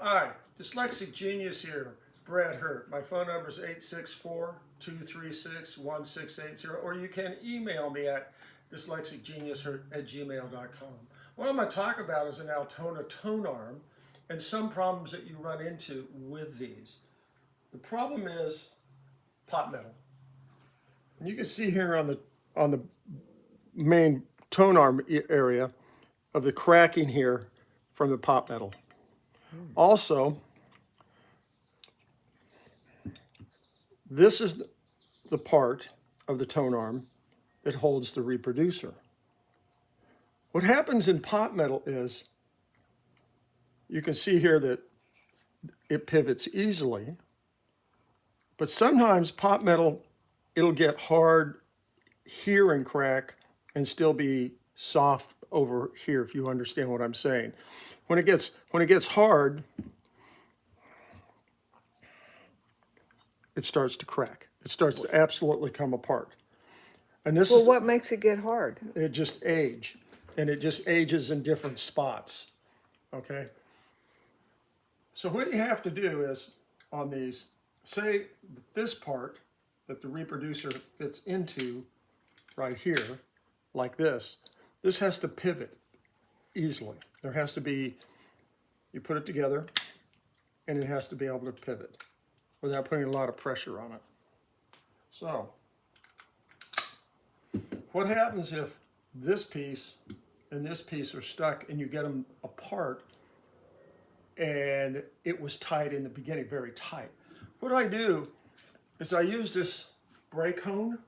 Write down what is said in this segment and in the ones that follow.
Hi, dyslexic genius here, Brad Hurt. My phone number is 864-236-1680, or you can email me at dyslexicgeniushurt@gmail.com. What I'm going to talk about is an Ultona tone arm and some problems that you run into with these. The problem is pot metal. And you can see here on the main tone arm area of the cracking here from the pot metal. Also, this is the part of the tone arm that holds the reproducer. What happens in pot metal is, you can see here that it pivots easily, but sometimes pot metal, it'll get hard here and crack and still be soft over here, if you understand what I'm saying. When it gets hard, it starts to crack. It starts to absolutely come apart. And this Well, is what makes it get hard? it just age, and it just ages in different spots. Okay. So what you have to do is, on these, say this part that the reproducer fits into right here, like this has to pivot easily. There has to be, you put it together, and it has to be able to pivot without putting a lot of pressure on it. So, what happens if this piece and this piece are stuck and you get them apart and it was tight in the beginning, very tight? What I do is I use this brake hone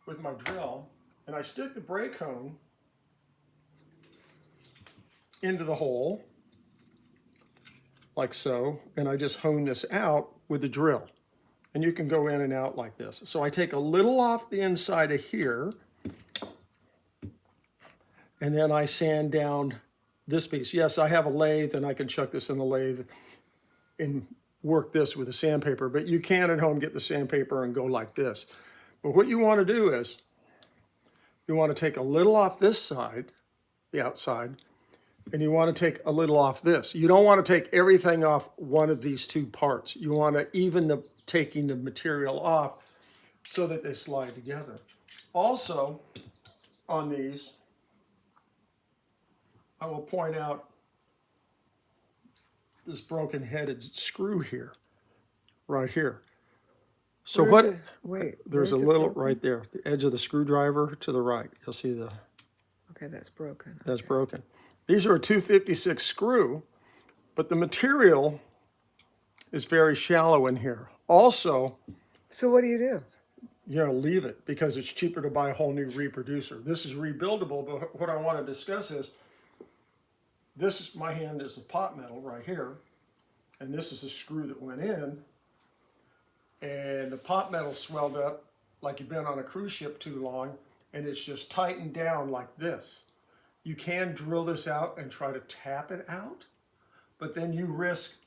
with my drill, and I stick the brake hone into the hole, like so, and I just hone this out with the drill. And you can go in and out like this. So I take a little off the inside of here, and then I sand down this piece. Yes, I have a lathe, and I can chuck this in the lathe and work this with a sandpaper, but you can at home get the sandpaper and go like this. But what you want to do is, you want to take a little off this side, the outside, and you want to take a little off this. You don't want to take everything off one of these two parts. You want to even the taking the material off so that they slide together. Also, on these, I will point out this broken headed screw here, right here. So there's a little right there, the edge of the screwdriver to the right. You'll see the, Okay, that's broken. that's broken. These are a 256 screw, but the material is very shallow in here. Also, So what do you do? you know, leave it because it's cheaper to buy a whole new reproducer. This is rebuildable, but what I want to discuss is, this is, my hand is a pot metal right here, and this is a screw that went in, and the pot metal swelled up like you've been on a cruise ship too long, and it's just tightened down like this. You can drill this out and try to tap it out, but then you risk,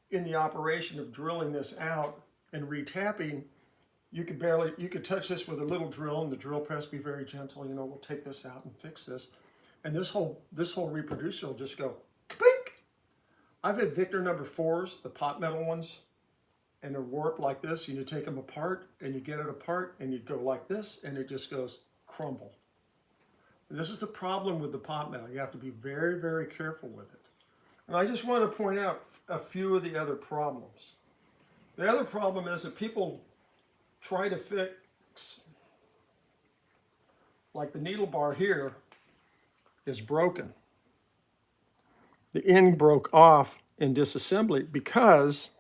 in the operation of drilling this out and retapping, you could touch this with a little drill, and the drill press be very gentle. You know, we'll take this out and fix this, and this whole reproducer will just go kapink. I've had Victor number 4s, the pot metal ones, and they're warped like this. And you take them apart, and you get it apart, and you go like this, and it just goes crumble. And this is the problem with the pot metal. You have to be very, very careful with it. And I just want to point out a few of the other problems. The other problem is that people try to fix, like the needle bar here is broken. The end broke off in disassembly because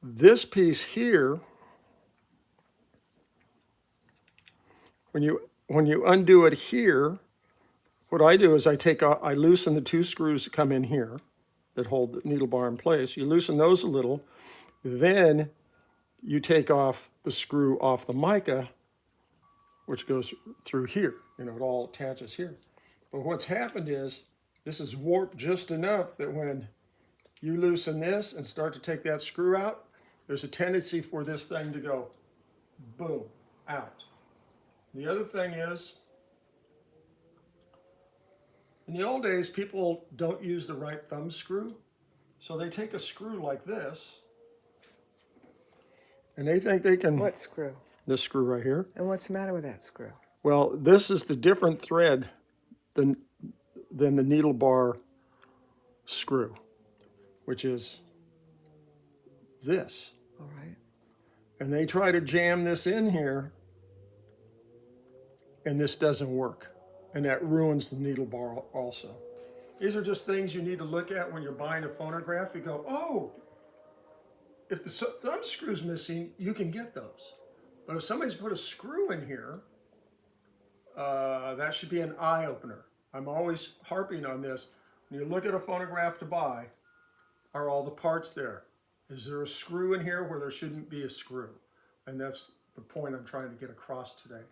this piece here, when you undo it here, what I do is I loosen the two screws that come in here that hold the needle bar in place. You loosen those a little, then you take off the screw off the mica, which goes through here. You know, it all attaches here. But what's happened is, this is warped just enough that when you loosen this and start to take that screw out, there's a tendency for this thing to go boom, out. The other thing is, In the old days, people don't use the right thumb screw, so they take a screw like this, and they think they can, What screw? this screw right here. And what's the matter with that screw? Well, this is the different thread than the needle bar screw, which is this. All right. And they try to jam this in here, and this doesn't work. And that ruins the needle bar also. These are just things you need to look at when you're buying a phonograph. You go, oh, if the thumb screw's missing, you can get those. But if somebody's put a screw in here, that should be an eye opener. I'm always harping on this. When you look at a phonograph to buy, are all the parts there? Is there a screw in here where there shouldn't be a screw? And that's the point I'm trying to get across today.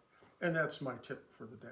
And that's my tip for the day.